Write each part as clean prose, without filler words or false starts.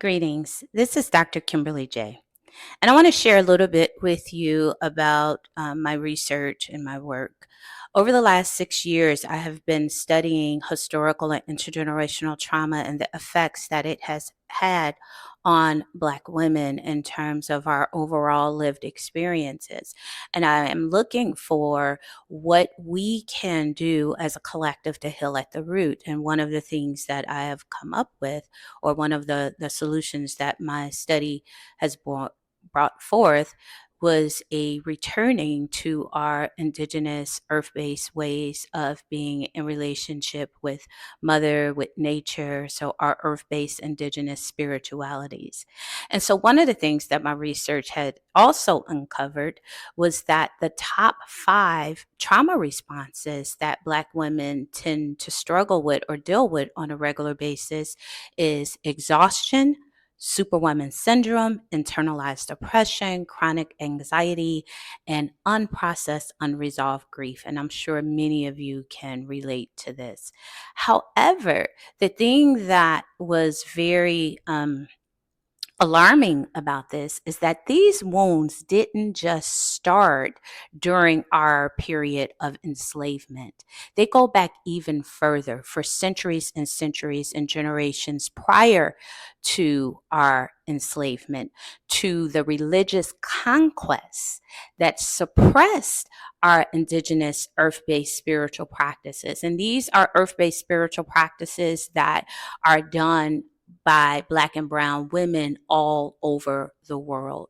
Greetings. This is Dr. Kimberly J. And I want to share a little bit with you about my research and my work. Over the last 6 years, I have been studying historical and intergenerational trauma and the effects that it has had on Black women in terms of our overall lived experiences. And I am looking for what we can do as a collective to heal at the root. And one of the things that I have come up with, or one of the solutions that my study has brought forth, was a returning to our indigenous earth-based ways of being in relationship with mother, with nature, so our earth-based indigenous spiritualities. And so one of the things that my research had also uncovered was that the top 5 trauma responses that Black women tend to struggle with or deal with on a regular basis is exhaustion, Superwoman Syndrome, Internalized Oppression, chronic anxiety, and unprocessed unresolved grief. And I'm sure many of you can relate to this. However, the thing that was very alarming about this is that these wounds didn't just start during our period of enslavement. They go back even further for centuries and centuries and generations prior to our enslavement, to the religious conquests that suppressed our indigenous earth-based spiritual practices. And these are earth-based spiritual practices that are done by Black and brown women all over the world.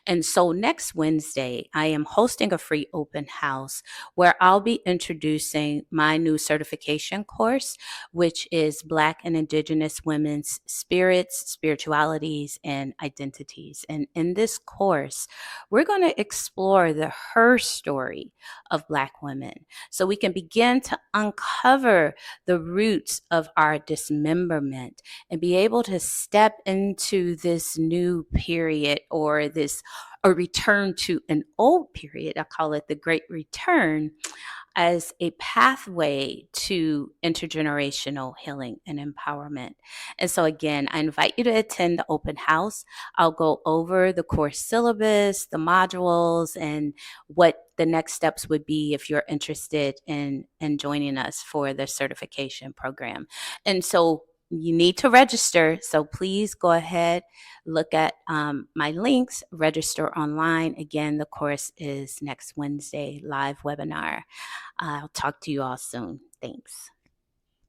And so next Wednesday, I am hosting a free open house where I'll be introducing my new certification course, which is Black and Indigenous Women's Spirits, Spiritualities, and Identities. And in this course, we're going to explore the her story of Black women so we can begin to uncover the roots of our dismemberment and be able to step into this new period, or this a return to an old period. I call it the Great Return, as a pathway to intergenerational healing and empowerment. And so again, I invite you to attend the open house. I'll go over the course syllabus, the modules, and what the next steps would be if you're interested in joining us for the certification program. And so you need to register. So please go ahead, look at my links, register online. Again, the course is next Wednesday, live webinar. I'll talk to you all soon. Thanks.